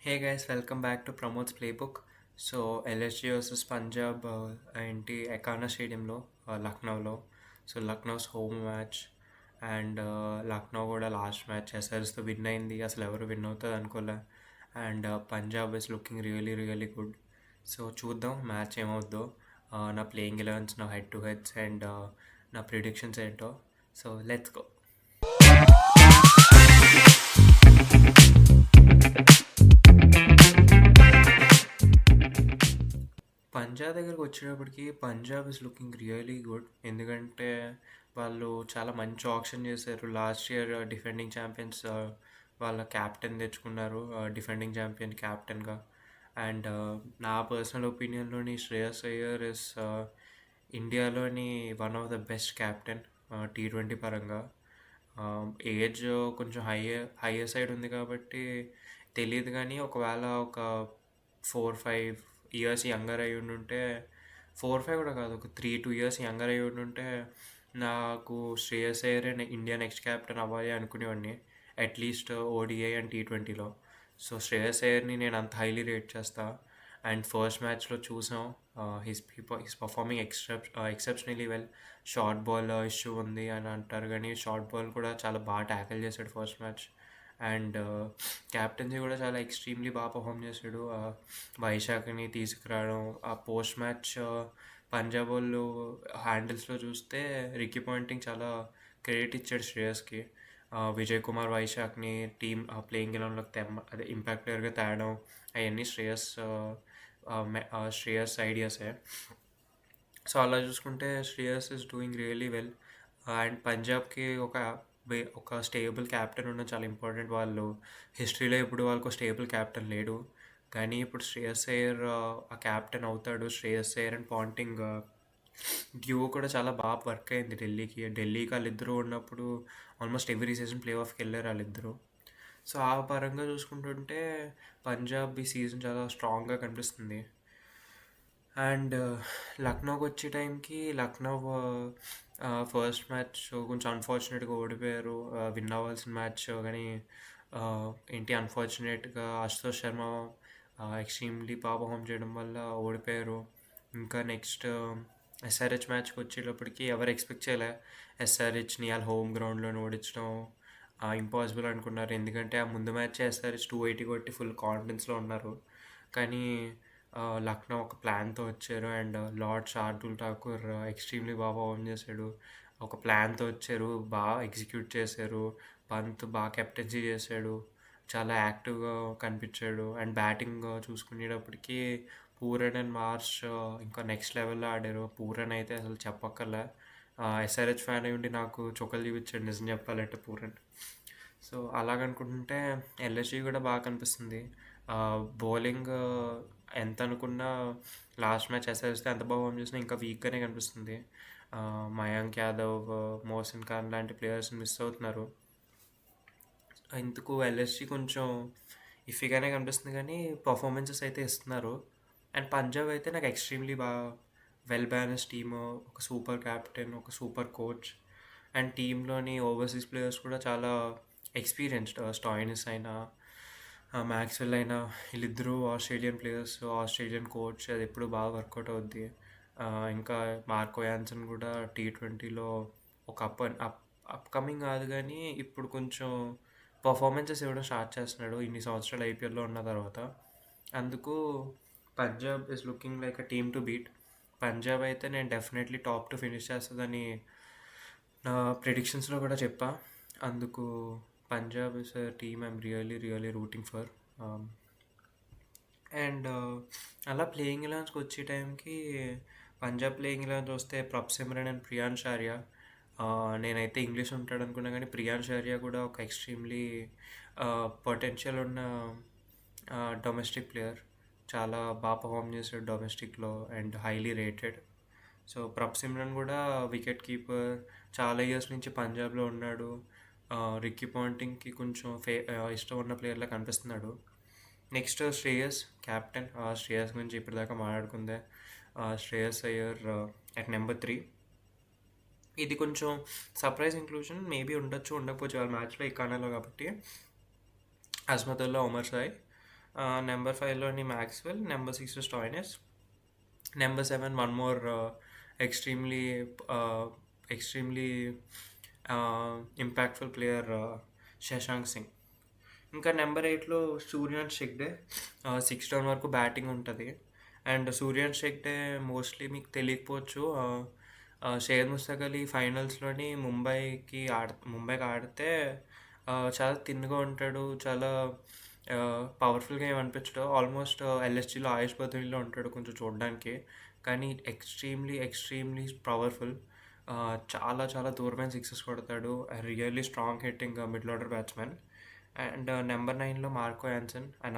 Hey guys, welcome back to Pramod's playbook. So LSG versus Punjab ఏంటి ఎకానా స్టేడియంలో, లక్నోలో. So Lucknow's home match. And Lucknow కూడా last match ఎస్ఆర్ఎస్తో win అయింది. అసలు ఎవరు విన్ అవుతుంది అనుకోలే. And Punjab is looking really really good. So చూద్దాం మ్యాచ్ ఏమవుద్దో. నా ప్లేయింగ్ ఎలెవెన్స్, నా హెడ్ టు హెడ్స్ అండ్ నా ప్రిడిక్షన్స్ ఏంటో. So let's go. పంజాబ్ దగ్గరికి వచ్చేటప్పటికి Punjab is looking really good. ఎందుకంటే వాళ్ళు చాలా మంచి ఆప్షన్ చేశారు. లాస్ట్ ఇయర్ డిఫెండింగ్ ఛాంపియన్స్ వాళ్ళ క్యాప్టెన్ తెచ్చుకున్నారు, డిఫెండింగ్ ఛాంపియన్ క్యాప్టెన్గా. అండ్ నా పర్సనల్ ఒపీనియన్లోని శ్రేయస్ అయ్యర్ ఇస్ ఇండియాలోని one of the best captain T20 పరంగా. ఏజ్ కొంచెం హయ్యర్ సైడ్ ఉంది కాబట్టి తెలియదు, కానీ ఒకవేళ ఒక 4-5 ఇయర్స్ యంగర్ అయి ఉండుంటే, 4-5 కూడా కాదు, ఒక 3-2 ఇయర్స్ యంగర్ అయి ఉండుంటే నాకు Shreyas Iyer India next captain అవ్వాలి అనుకునేవాడిని, అట్లీస్ట్ ఓడిఐ అండ్ T20లో. సో శ్రేయస్ అయ్యర్ని నేను అంత హైలీ రేట్ చేస్తా. అండ్ ఫస్ట్ మ్యాచ్లో చూసాం, his performing exceptionally well. Short ball issue ఉంది అని అంటారు, కానీ షార్ట్ బాల్ కూడా చాలా బాగా ట్యాకిల్ చేశాడు ఫస్ట్ మ్యాచ్. అండ్ క్యాప్టెన్సీ కూడా చాలా ఎక్స్ట్రీమ్లీ బాగా పర్ఫామ్ చేశాడు. వైశాఖని తీసుకురావడం, ఆ పోస్ట్ మ్యాచ్ పంజాబ్ వాళ్ళు హ్యాండిల్స్లో చూస్తే రికీ పాయింటింగ్ చాలా క్రెడిట్ ఇచ్చాడు శ్రేయస్కి. విజయ్ కుమార్ వైశాఖ్ని టీమ్ ప్లేయింగ్ ఎలెవెన్లోకి అదే ఇంపాక్ట్ ప్లేయర్గా తేవడం, అవన్నీ శ్రేయస్ ఐడియాసే. సో అలా చూసుకుంటే Shreyas is doing really well. And పంజాబ్కి ఒక స్టేబుల్ క్యాప్టెన్ ఉండడం చాలా ఇంపార్టెంట్. వాళ్ళు హిస్టరీలో ఇప్పుడు వాళ్ళకు స్టేబుల్ క్యాప్టెన్ లేడు, కానీ ఇప్పుడు శ్రేయస్ అయ్యర్ ఆ క్యాప్టెన్ అవుతాడు. Shreyas Iyer and Ponting due కూడా చాలా బాగా వర్క్ అయింది ఢిల్లీకి వాళ్ళిద్దరూ ఉన్నప్పుడు ఆల్మోస్ట్ ఎవ్రీ సీజన్ ప్లే ఆఫ్కి వెళ్ళారు వాళ్ళిద్దరూ. సో ఆ పరంగా చూసుకుంటుంటే పంజాబ్ ఈ సీజన్ చాలా స్ట్రాంగ్గా కనిపిస్తుంది. అండ్ లక్నోకి వచ్చే టైంకి లక్నో ఫస్ట్ మ్యాచ్ కొంచెం అన్ఫార్చునేట్గా ఓడిపోయారు. విన్ అవ్వాల్సిన మ్యాచ్, కానీ ఏంటి అన్ఫార్చునేట్గా అశుతోష్ శర్మ ఎక్స్ట్రీమ్లీ బాగా పర్ఫామ్ చేయడం వల్ల ఓడిపోయారు. ఇంకా నెక్స్ట్ ఎస్ఆర్హెచ్ మ్యాచ్కి వచ్చేటప్పటికి ఎవరు ఎక్స్పెక్ట్ చేయలే ఎస్ఆర్హెచ్ని వాళ్ళ హోమ్ గ్రౌండ్లోనే ఓడించడం ఇంపాసిబుల్ అనుకున్నారు. ఎందుకంటే ఆ ముందు మ్యాచ్ ఎస్ఆర్హెచ్ 280 కొట్టి ఫుల్ కాన్ఫిడెన్స్లో ఉన్నారు. కానీ లక్నో ఒక ప్లాన్తో వచ్చారు. And lord Shardul Thakur extremely బాగా పర్ఫామ్ చేశాడు. ఒక ప్లాన్తో వచ్చారు, బాగా ఎగ్జిక్యూట్ చేశారు. పంత్ బాగా కెప్టెన్సీ చేశాడు, చాలా యాక్టివ్గా కనిపించాడు. అండ్ బ్యాటింగ్ చూసుకునేటప్పటికి పూరన్ అండ్ మార్ష్ ఇంకా నెక్స్ట్ లెవెల్లో ఆడారు. పూరన్ అయితే అసలు చెప్పక్కర్లే. ఎస్ఆర్హెచ్ ఫ్యాన్ అయి ఉండి నాకు చుక్కలు చూపించాడు నిజం చెప్పాలంటే పూరన్. సో అలాగనుకుంటుంటే ఎల్ఎస్జీ కూడా బాగా కనిపిస్తుంది. బౌలింగ్ ఎంత అనుకున్నా లాస్ట్ మ్యాచ్ ఎస్ఆర్ఎస్తో ఎంత బాగా పర్ఫామ్ చేసినా ఇంకా వీక్గానే కనిపిస్తుంది. మయాంక్ యాదవ్, మోహసిన్ ఖాన్ లాంటి ప్లేయర్స్ని మిస్ అవుతున్నారు. ఇందుకు ఎల్ఎస్జీ కొంచెం ఇఫీగానే కనిపిస్తుంది, కానీ పర్ఫార్మెన్సెస్ అయితే ఇస్తున్నారు. అండ్ పంజాబ్ అయితే నాకు ఎక్స్ట్రీమ్లీ బాగా వెల్ బ్యాలెన్స్ టీము, ఒక సూపర్ క్యాప్టెన్, ఒక సూపర్ కోచ్. అండ్ టీంలోని ఓవర్సీస్ ప్లేయర్స్ కూడా చాలా ఎక్స్పీరియన్స్డ్. స్టాయినిస్ అయినా మ్యాక్స్వెల్ అయినా వీళ్ళిద్దరూ ఆస్ట్రేలియన్ ప్లేయర్స్, ఆస్ట్రేలియన్ కోచ్, అది ఎప్పుడు బాగా వర్కౌట్ అవుద్ది. ఇంకా మార్కో యాన్సన్ కూడా T20లో ఒక అప్కమింగ్ కాదు, కానీ ఇప్పుడు కొంచెం పర్ఫార్మెన్సెస్ ఇవ్వడం స్టార్ట్ చేస్తున్నాడు ఇన్ని సంవత్సరాలు ఐపీఎల్లో ఉన్న తర్వాత. అందుకు Punjab is looking like a team to beat. Punjab అయితే నేను డెఫినెట్లీ టాప్ టు ఫినిష్ చేస్తుందని నా ప్రిడిక్షన్స్లో కూడా చెప్పా. అందుకు Punjab is a team I'm really really rooting for. And అలా ప్లేయింగ్ ఎలెవెన్స్కి వచ్చే టైంకి పంజాబ్ ప్లేయింగ్ ఎలెవెన్స్ వస్తే సిమ్రన్ అండ్ ప్రియాన్స్ ఆర్యా. నేనైతే ఇంగ్లీష్ ఉంటాడు అనుకున్నా, కానీ ప్రియాన్స్ ఆర్యా కూడా ఒక ఎక్స్ట్రీమ్లీ పొటెన్షియల్ ఉన్న డొమెస్టిక్ ప్లేయర్. చాలా బాగా పర్ఫామ్ చేశాడు డొమెస్టిక్లో and highly rated. So Simran కూడా వికెట్ కీపర్, చాలా ఇయర్స్ నుంచి పంజాబ్లో ఉన్నాడు. రిక్కీ పాంటింగ్కి కొంచెం ఇష్టం ఉన్న ప్లేయర్లా కనిపిస్తున్నాడు. Next Shreyas captain. శ్రేయస్ గురించి ఇప్పటిదాకా మాట్లాడుకుందే. Shreyas Iyer at number 3. ఇది కొంచెం సర్ప్రైజ్ ఇంక్లూజన్ మేబీ ఉండొచ్చు, ఉండకపోవచ్చు వాళ్ళ మ్యాచ్లో ఈ కారణాలు కాబట్టి. అజ్మతుల్లా, ఒమర్ సాయ్, నెంబర్ 5లోని Maxwell, number 6 Stoinis, number 7 one more extremely extremely impactful player Shashank Singh. ఇంకా నెంబర్ 8లో సూర్యాన్ షెగ్డే. 6 డౌన్ వరకు బ్యాటింగ్ ఉంటుంది. అండ్ సూర్యాన్ షెగ్డే మోస్ట్లీ మీకు తెలియకపోవచ్చు. షేర్ ముస్తక్ అలీ ఫైనల్స్లోని ముంబైకి ఆడితే చాలా థిన్గా ఉంటాడు. చాలా పవర్ఫుల్గా ఏమనిపించడు. ఆల్మోస్ట్ ఎల్ఎస్జీలో ఆయుష్ బద్రీలో ఉంటాడు కొంచెం చూడడానికి. కానీ ఎక్స్ట్రీమ్లీ పవర్ఫుల్. చాలా చాలా దూరమైన సిక్సెస్ కొడతాడు. Really strong hitting middle order batsmen. And number 9లో Marco Jansen and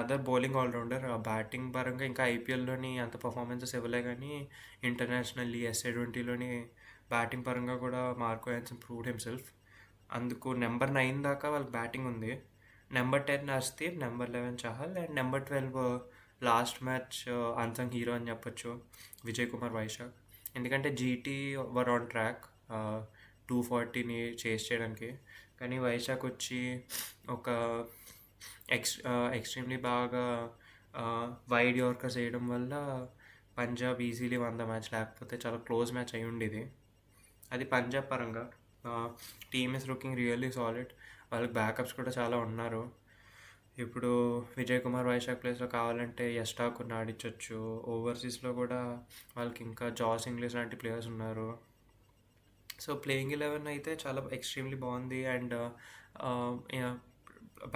other bowling allrounder. Batting పరంగా ఇంకా ఐపీఎల్లోని అంత పర్ఫార్మెన్సెస్ ఇవ్వలే, కానీ ఇంటర్నేషనల్లీ ఎస్ఏ20లోని బ్యాటింగ్ పరంగా కూడా మార్కో యాన్సన్ ప్రూవ్డ్ హిమ్సెల్ఫ్. అందుకు నెంబర్ 9 దాకా వాళ్ళకి బ్యాటింగ్ ఉంది. Number 10 Harshdeep, number 11 Chahal and number 12 last match unsung hero అని చెప్పొచ్చు, విజయ్ కుమార్ వైశాఖ్. ఎందుకంటే జీటీ వర్ ఆన్ ట్రాక్ 240ని చేస్ చేయడానికి. కానీ వైశాఖ్ వచ్చి ఒక ఎక్స్ట్రీమ్లీ బాగా వైడ్ యార్కర్స్ వేయడం వల్ల పంజాబ్ ఈజీలీ 100 మ్యాచ్, లేకపోతే చాలా క్లోజ్ మ్యాచ్ అయి ఉండేది. అది పంజాబ్ పరంగా. Team is looking really solid. వాళ్ళకి బ్యాకప్స్ కూడా చాలా ఉన్నారు. ఇప్పుడు విజయ్ కుమార్ వైశాఖ్ ప్లేస్లో కావాలంటే యష్ ఠాకూర్ని ఆడించవచ్చు. ఓవర్సీస్లో కూడా వాళ్ళకి ఇంకా జాస్ ఇంగ్లీష్ లాంటి ప్లేయర్స్ ఉన్నారు. సో ప్లేయింగ్ 11 అయితే చాలా ఎక్స్ట్రీమ్లీ బాగుంది. అండ్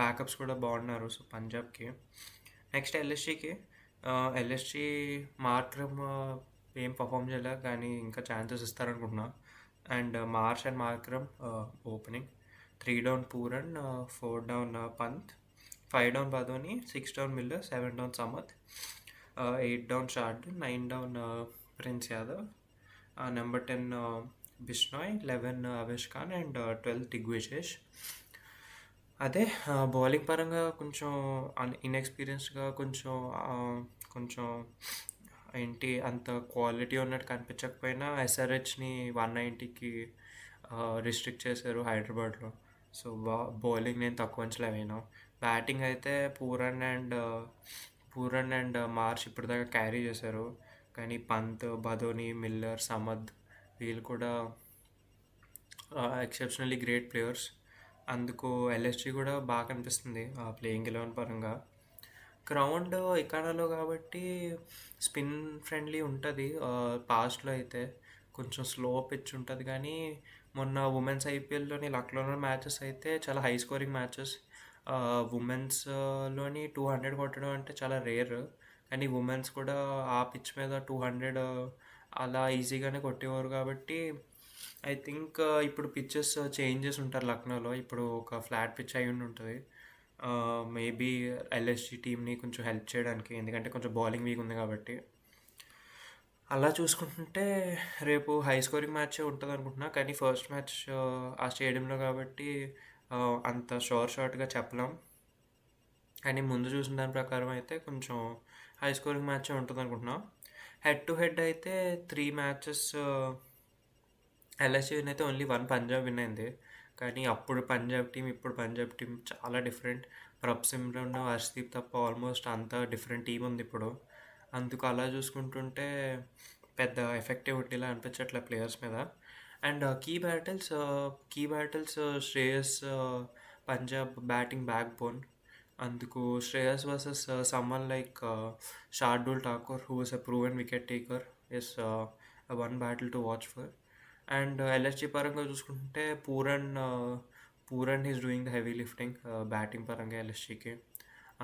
బ్యాకప్స్ కూడా బాగున్నారు సో పంజాబ్కి. నెక్స్ట్ ఎల్ఎస్జీ మార్క్రమ్ ఏం పర్ఫామ్ చేయలే, కానీ ఇంకా ఛాన్సెస్ ఇస్తారనుకుంటున్నా. And Markram opening. 3 down Pooran, 4 down Pant, 5 down Badoni, 6 down Miller, 7 down Samad, 8 down Shardul, 9 down Prince Yadav, number 10 Bishnoi, 11 Avesh Khan and 12 Digvesh. అదే బౌలింగ్ పరంగా కొంచెం ఇన్ఎక్స్పీరియన్స్డ్గా కొంచెం ఏంటి అంత క్వాలిటీ ఉన్నట్టు కనిపించకపోయినా ఎస్ఆర్హెచ్ని 190కి రిస్ట్రిక్ట్ చేశారు హైదరాబాద్లో. సో బౌలింగ్ నేను తక్కువ అంచనా వేయను. బ్యాటింగ్ అయితే పూరన్ అండ్ మార్చ్ ఇప్పటిదాకా క్యారీ చేశారు. కానీ పంత్, బదోని, మిల్లర్, సమద్ వీళ్ళు కూడా ఎక్సెప్షనల్లీ గ్రేట్ ప్లేయర్స్. అందుకు ఎల్ఎస్జీ కూడా బాగా కనిపిస్తుంది ప్లేయింగ్ 11 పరంగా. గ్రౌండ్ ఇకానాలో కాబట్టి స్పిన్ ఫ్రెండ్లీ ఉంటుంది. పాస్ట్లో అయితే కొంచెం స్లో పిచ్ ఉంటుంది, కానీ మొన్న ఉమెన్స్ ఐపీఎల్లోని లక్నోలో మ్యాచెస్ అయితే చాలా హై స్కోరింగ్ మ్యాచెస్. ఉమెన్స్లోని 200 కొట్టడం అంటే చాలా రేర్, కానీ ఉమెన్స్ కూడా ఆ పిచ్ మీద 200 అలా ఈజీగానే కొట్టేవారు. కాబట్టి ఐ థింక్ ఇప్పుడు పిచ్చెస్ చేంజెస్ ఉంటారు లక్నోలో. ఇప్పుడు ఒక ఫ్లాట్ పిచ్ అయి ఉంటుంది. మేబీ ఎల్ఎస్జీ టీమ్ని కొంచెం హెల్ప్ చేయడానికి, ఎందుకంటే కొంచెం బౌలింగ్ వీక్ ఉంది కాబట్టి. అలా చూసుకుంటుంటే రేపు హై స్కోరింగ్ మ్యాచ్ ఉంటుంది అనుకుంటున్నా, కానీ ఫస్ట్ మ్యాచ్ ఆ స్టేడియంలో కాబట్టి అంత షార్ట్గా చెప్పలేం. కానీ ముందు చూసిన దాని ప్రకారం అయితే కొంచెం హై స్కోరింగ్ మ్యాచ్ ఉంటుంది అనుకుంటున్నా. హెడ్ టు హెడ్ అయితే 3 మ్యాచెస్ ఎల్ఎస్జీ విన్ అయితే ఓన్లీ 1 పంజాబ్ విన్ అయింది. కానీ అప్పుడు పంజాబ్ టీం ఇప్పుడు పంజాబ్ టీం చాలా డిఫరెంట్. ప్రభ్ సిమ్రన్, హర్షదీప్ తప్ప ఆల్మోస్ట్ అంతా డిఫరెంట్ టీం ఉంది ఇప్పుడు. అందుకు అలా చూసుకుంటుంటే పెద్ద ఎఫెక్టివిటీలా అనిపించట్లే ప్లేయర్స్ మీద. And key battles Shreyas Punjab batting backbone. అందుకు Shreyas versus someone like Shardul Thakur, who is a proven wicket taker, is one battle to watch for. And LSG పరంగా చూసుకుంటే Pooran is doing the heavy lifting batting పరంగా ఎల్ఎస్జీకి.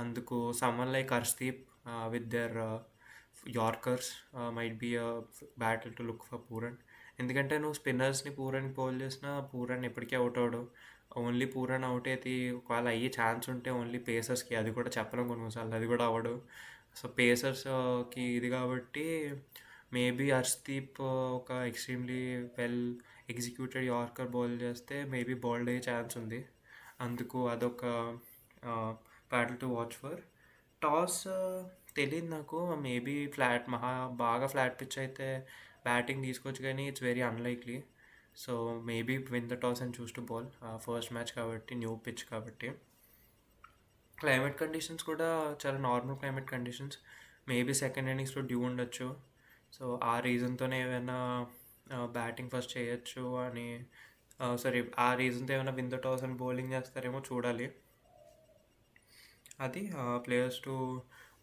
అందుకు someone like Harshdeep with their yorkers might be a battle to look for Pooran. ఎందుకంటే నువ్వు స్పిన్నర్స్ని పూరన్కి bowl చేసినా పూరన్ ఎప్పటికీ అవుట్ అవడు. ఓన్లీ పూరన్ అవుట్ అయితే ఒకవేళ అయ్యే ఛాన్స్ ఉంటే ఓన్లీ పేసర్స్కి, అది కూడా చెప్పలేం కొన్నిసార్లు, అది కూడా అవ్వడు. సో పేసర్స్కి ఇది కాబట్టి మేబీ హర్షదీప్ ఒక extremely well executed yorker bowl చేస్తే మేబీ బౌల్డ్ అయ్యే ఛాన్స్ ఉంది. అందుకు అదొక battle to watch for. Toss తెలియదు నాకు, మేబీ బాగా ఫ్లాట్ పిచ్ అయితే బ్యాటింగ్ తీసుకోవచ్చు, కానీ it's very unlikely. So maybe win the toss and choose to bowl. First match కాబట్టి, న్యూ పిచ్ కాబట్టి. క్లైమేట్ కండిషన్స్ కూడా చాలా normal climate conditions. Maybe second ఇన్నింగ్స్‌లో డ్యూ ఉండొచ్చు. సో, ఆ రీజన్‌తోనే ఏమైనా బ్యాటింగ్ ఫస్ట్ చేయొచ్చు అని సారీ ఆ రీజన్‌తో ఏమైనా విన్ ద టాస్ అని బౌలింగ్ చేస్తారేమో చూడాలి. అది ప్లేయర్స్ టు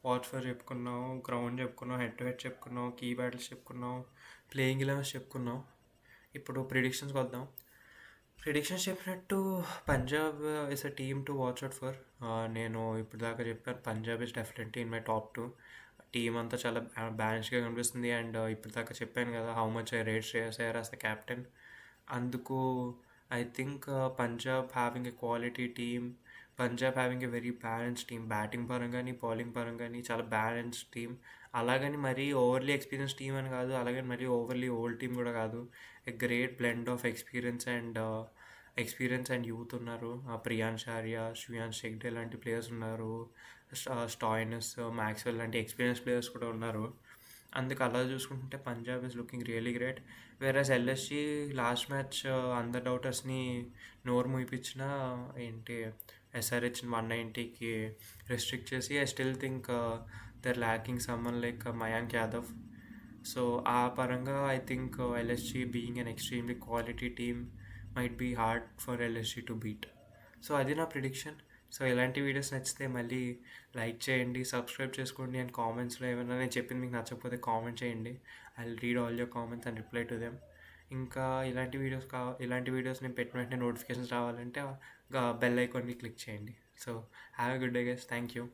వాచ్ ఫర్ చెప్పుకున్నాం, గ్రౌండ్ చెప్పుకున్నాం, హెడ్ టు హెడ్ చెప్పుకున్నాం, కీ బ్యాటిల్స్ చెప్పుకున్నాం, ప్లేయింగ్ 11 చెప్పుకున్నాం. ఇప్పుడు ప్రిడిక్షన్స్‌కి వద్దాం. ప్రిడిక్షన్స్ చెప్పినట్టు Punjab is a team to watch out for. నేను ఇప్పుడు దాకా చెప్పాను Punjab is definitely in my top 2. Team అంతా చాలా బ్యాలెన్స్డ్గా కనిపిస్తుంది. అండ్ ఇప్పుడు దాకా చెప్పాను కదా how much I rate Shreyas Iyer as the captain. అందుకు I think Punjab having a quality team, Punjab having a very balanced team, batting పరంగా కానీ బౌలింగ్ పరంగా కానీ చాలా బ్యాలెన్స్డ్ టీమ్. అలాగని మరీ ఓవర్లీ ఎక్స్పీరియన్స్ టీమ్ అని కాదు, అలాగని మరీ ఓవర్లీ ఓల్డ్ టీమ్ కూడా కాదు. A great blend of experience and youth ఉన్నారు. ప్రియాన్ షారియా, శ్రేయాన్ షెగ్డే లాంటి ప్లేయర్స్ ఉన్నారు. స్టాయినస్, మ్యాక్స్వెల్ లాంటి ఎక్స్పీరియన్స్ ప్లేయర్స్ కూడా ఉన్నారు. అందుకు అలా చూసుకుంటే Punjab is looking really great. Whereas LSG last match అందర్ డౌటర్స్ని నోరు మూయిపించిన ఏంటి ఎస్ఆర్హెచ్ 190కి రెస్ట్రిక్ట్ చేసి I still think they're lacking someone like Mayank Yadav. So ఆ పరంగా I think LSG being an extremely quality team might be hard for LSG to beat. So అది నా ప్రిడిక్షన్. సో ఇలాంటి వీడియోస్ నచ్చితే మళ్ళీ లైక్ చేయండి, సబ్స్క్రైబ్ చేసుకోండి. అండ్ కామెంట్స్లో ఏమైనా నేను చెప్పింది మీకు నచ్చకపోతే కామెంట్ చేయండి. I will read all your comments and reply to them. ఇంకా ఇలాంటి వీడియోస్ నేను పెట్టిన వెంటనే నోటిఫికేషన్స్ రావాలంటే బెల్ ఐకాన్ని క్లిక్ చేయండి. So have a good day guys. Thank you.